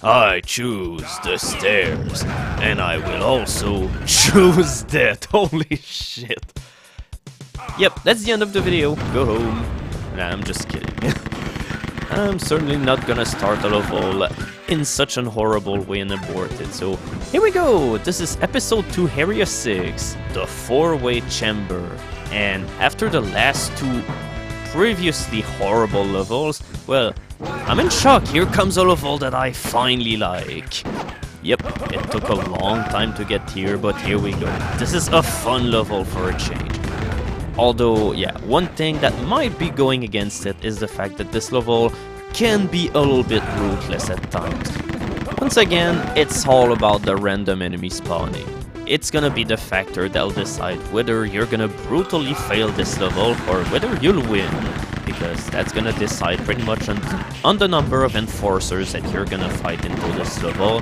I choose the stairs, and I will also choose death. Holy shit. Yep, that's the end of the video. Go home. Nah, I'm just kidding. I'm certainly not gonna start a level in such an horrible way and abort it. So here we go. This is episode 2, Area 6, the 4-way chamber. And after the last 2 previously horrible levels, well, I'm in shock. Here comes a level that I finally like. Yep, it took a long time to get here, but here we go. This is a fun level for a change. Although, yeah, one thing that might be going against it is the fact that this level can be a little bit ruthless at times. Once again, it's all about the random enemy spawning. It's gonna be the factor that'll decide whether you're gonna brutally fail this level or whether you'll win, because that's gonna decide pretty much on the number of enforcers that you're gonna fight into this level.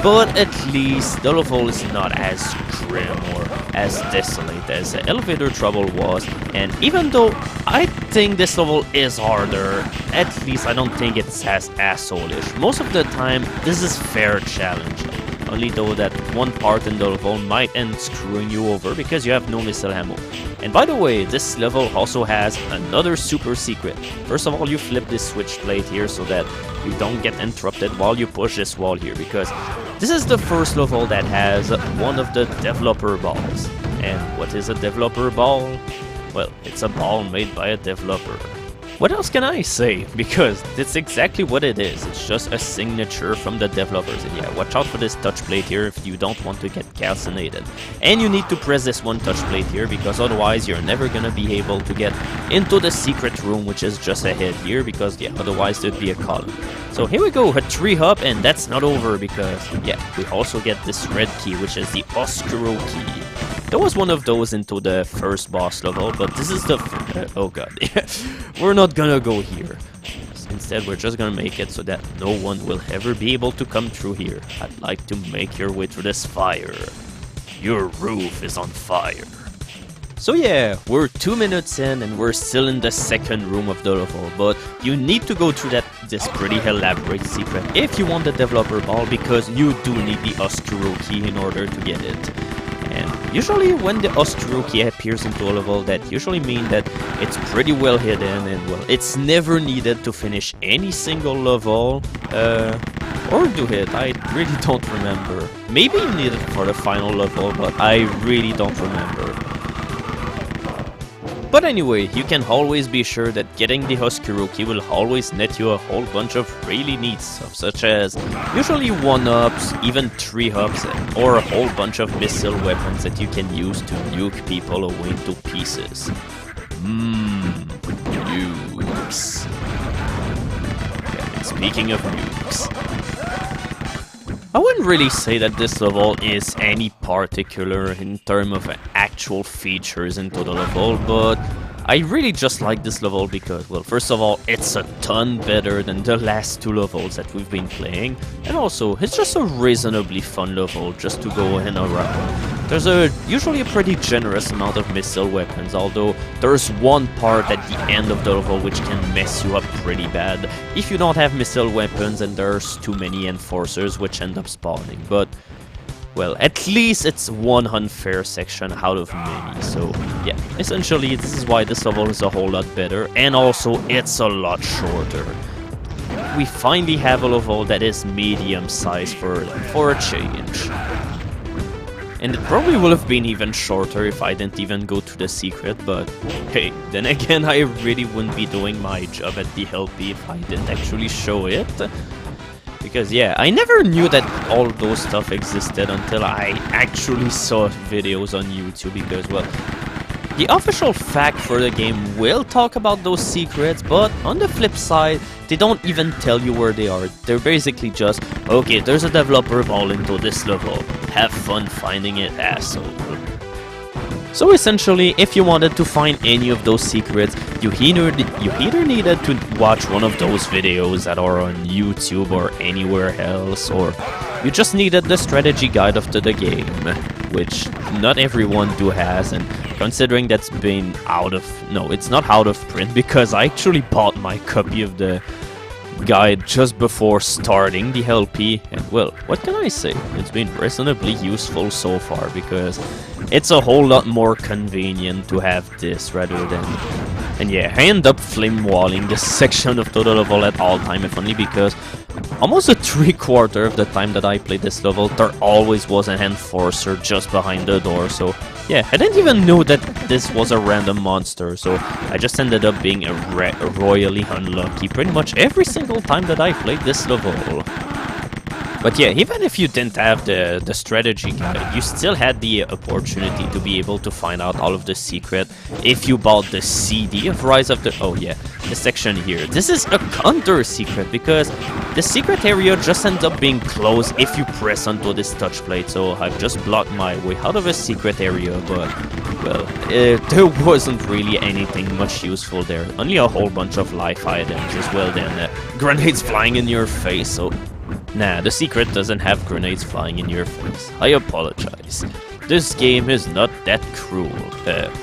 But at least the level is not as grim or as desolate as Elevator Trouble was, and even though I think this level is harder, at least I don't think it's as asshole-ish. Most of the time, this is fair challenge. Only though that one part in the level might end screwing you over because you have no missile ammo. And by the way, this level also has another super secret. First of all, you flip this switch plate here so that you don't get interrupted while you push this wall here, because this is the first level that has one of the developer balls. And what is a developer ball? Well, it's a ball made by a developer. What else can I say? Because that's exactly what it is. It's just a signature from the developers. And yeah, watch out for this touch plate here if you don't want to get calcinated. And you need to press this one touch plate here, because otherwise you're never gonna be able to get into the secret room, which is just ahead here, because yeah, otherwise there'd be a column. So here we go, a tree hop, and that's not over, because yeah, we also get this red key, which is the Oscuro key. There was one of those into the first boss level, but this is the... oh god, we're not gonna go here. Instead, we're just gonna make it so that no one will ever be able to come through here. I'd like to make your way through this fire. Your roof is on fire. So yeah, we're 2 minutes in and we're still in the second room of the level, but you need to go through this pretty elaborate secret if you want the developer ball, because you do need the Oscuro key in order to get it. And usually when the Oscuro key appears into a level, that usually means that it's pretty well hidden, and well, it's never needed to finish any single level, or do it, I really don't remember. Maybe you need it for the final level, but I really don't remember. But anyway, you can always be sure that getting the Oscuro key will always net you a whole bunch of really neat stuff, such as usually 1-ups, even 3-ups, or a whole bunch of missile weapons that you can use to nuke people away into pieces. Nukes. Yeah, and speaking of nukes, I wouldn't really say that this level is any particular in terms of actual features into the level, but I really just like this level because, well, first of all, it's a ton better than the last 2 levels that we've been playing, and also, it's just a reasonably fun level just to go in around. There's usually a pretty generous amount of missile weapons, although there's one part at the end of the level which can mess you up pretty bad if you don't have missile weapons and there's too many enforcers which end up spawning. But, well, at least it's one unfair section out of many, so yeah, essentially this is why this level is a whole lot better, and also it's a lot shorter. We finally have a level that is medium size for a change. And it probably would have been even shorter if I didn't even go to the secret, but hey, then again, I really wouldn't be doing my job at the LP if I didn't actually show it. Because yeah, I never knew that all those stuff existed until I actually saw videos on YouTube, because, well, the official fact for the game will talk about those secrets, but on the flip side, they don't even tell you where they are. They're basically just, okay, there's a developer ball into this level. Have fun finding it, asshole. So essentially, if you wanted to find any of those secrets, you either needed to watch one of those videos that are on YouTube or anywhere else, or you just needed the strategy guide of the game, which not everyone do has, and considering that's been out of... No, it's not out of print, because I actually bought my copy of the guide just before starting the LP, and well, what can I say? It's been reasonably useful so far because it's a whole lot more convenient to have this rather than... And yeah, I end up flame walling this section of the level at all time, if only because almost a 3/4 of the time that I played this level, there always was an enforcer just behind the door, so yeah, I didn't even know that this was a random monster, so I just ended up being royally unlucky pretty much every single time that I played this level. But yeah, even if you didn't have the strategy guide, you still had the opportunity to be able to find out all of the secret if you bought the CD of Rise of the... Oh yeah, the section here. This is a counter secret because the secret area just ends up being closed if you press onto this touch plate. So I've just blocked my way out of a secret area, but well, there wasn't really anything much useful there. Only a whole bunch of life items as well, then grenades flying in your face, so... Nah, the secret doesn't have grenades flying in your face. I apologize. This game is not that cruel.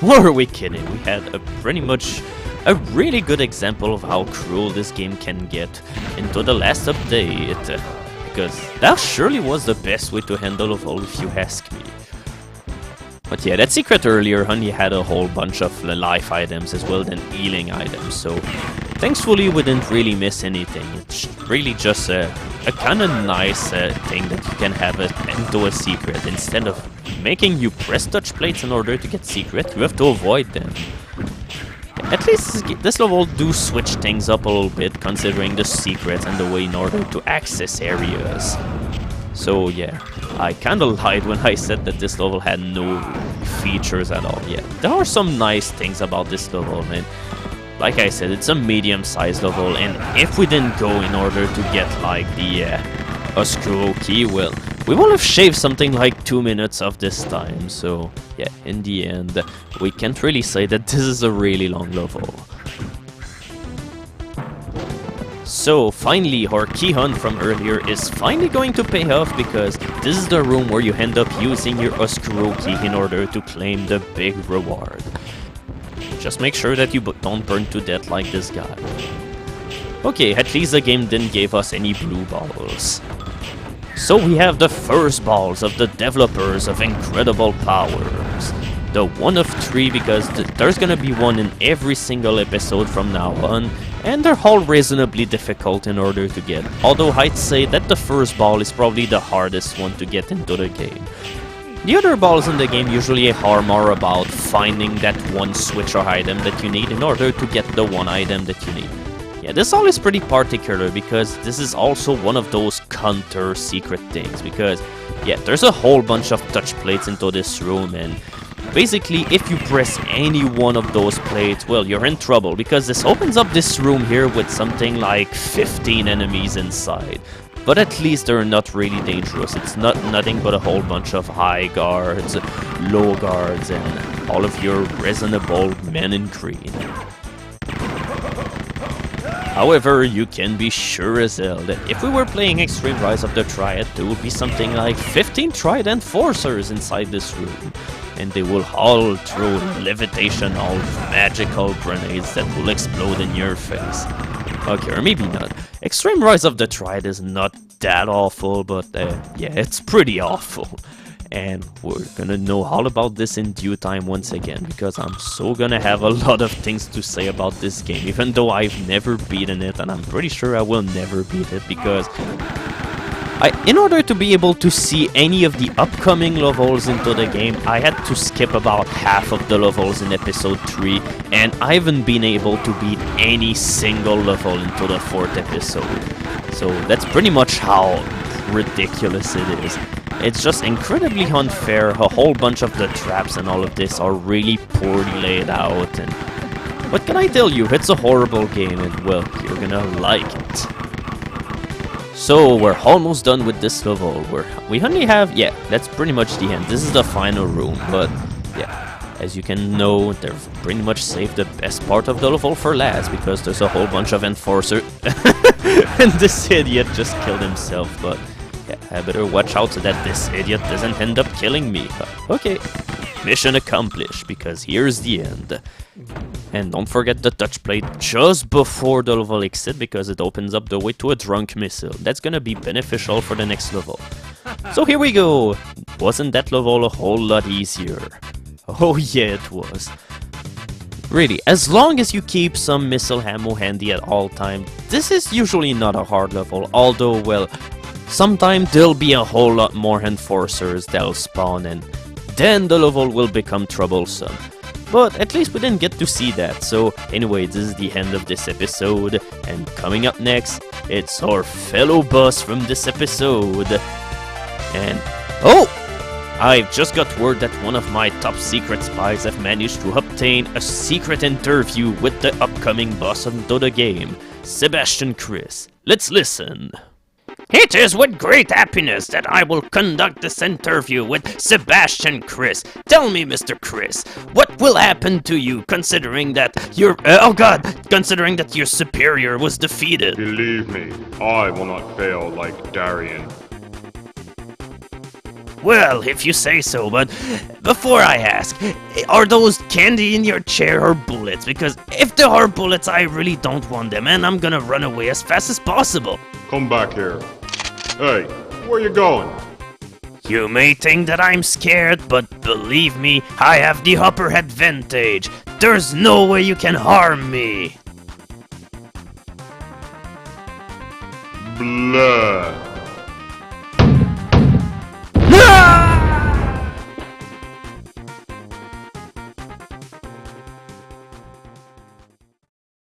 What are we kidding? We had pretty much a really good example of how cruel this game can get into the last update. Because that surely was the best way to handle of all, if you ask me. But yeah, that secret earlier only had a whole bunch of life items as well than healing items, so thankfully we didn't really miss anything. It's really just a kind of nice thing that you can have into a secret. Instead of making you press touch plates in order to get secret, you have to avoid them. At least this level do switch things up a little bit, considering the secrets and the way in order to access areas. So yeah, I kinda lied when I said that this level had no features at all. Yeah, there are some nice things about this level, and like I said, it's a medium-sized level, and if we didn't go in order to get like the Oscuro key, well, we will have shaved something like 2 minutes of this time, so yeah, in the end, we can't really say that this is a really long level. So finally, our key hunt from earlier is finally going to pay off because this is the room where you end up using your Oscuro key in order to claim the big reward. Just make sure that you don't burn to death like this guy. Okay, at least the game didn't give us any blue balls. So we have the first balls of the developers of Incredible Powers. The one of 3 because there's gonna be one in every single episode from now on, and they're all reasonably difficult in order to get, although I'd say that the first ball is probably the hardest one to get into the game. The other balls in the game usually are more about finding that one switch or item that you need in order to get the one item that you need. Yeah, this all is pretty particular because this is also one of those counter secret things, because yeah, there's a whole bunch of touch plates into this room, and basically, if you press any one of those plates, well, you're in trouble, because this opens up this room here with something like 15 enemies inside. But at least they're not really dangerous. It's nothing but a whole bunch of high guards, low guards, and all of your reasonable men in green. However, you can be sure as hell that if we were playing Extreme Rise of the Triad, there would be something like 15 Triad Enforcers inside this room. And they will all throw levitation of magical grenades that will explode in your face. Okay, or maybe not. Extreme Rise of the Triad is not that awful, but yeah, it's pretty awful. And we're gonna know all about this in due time once again, because I'm so gonna have a lot of things to say about this game, even though I've never beaten it, and I'm pretty sure I will never beat it, because in order to be able to see any of the upcoming levels into the game, I had to skip about half of the levels in episode 3, and I haven't been able to beat any single level into the 4th episode. So that's pretty much how ridiculous it is. It's just incredibly unfair. A whole bunch of the traps and all of this are really poorly laid out, and what can I tell you? It's a horrible game, and well, you're gonna like it. So we're almost done with this level. We only have, yeah, that's pretty much the end. This is the final room, but yeah, as you can know, they've pretty much saved the best part of the level for last, because there's a whole bunch of enforcers. And this idiot just killed himself, but yeah, I better watch out so that this idiot doesn't end up killing me. Okay. mission accomplished, because here's the end. And don't forget the touch plate just before the level exit, because it opens up the way to a drunk missile. That's gonna be beneficial for the next level. So here we go! Wasn't that level a whole lot easier? Oh yeah, it was. Really, as long as you keep some missile ammo handy at all times, this is usually not a hard level, although, well, sometimes there'll be a whole lot more enforcers that'll spawn, and then the level will become troublesome. But at least we didn't get to see that, so anyway, this is the end of this episode, and coming up next, it's our fellow boss from this episode. And, oh! I've just got word that one of my top secret spies have managed to obtain a secret interview with the upcoming boss of the game, Sebastian Krist. Let's listen. It is with great happiness that I will conduct this interview with Sebastian Krist. Tell me, Mr. Krist, what will happen to you considering that considering that your superior was defeated? Believe me, I will not fail like Darian. Well, if you say so, but before I ask, are those candy in your chair or bullets? Because if there are bullets, I really don't want them, and I'm gonna run away as fast as possible. Come back here. Hey, where you going? You may think that I'm scared, but believe me, I have the upper advantage. There's no way you can harm me. Blah.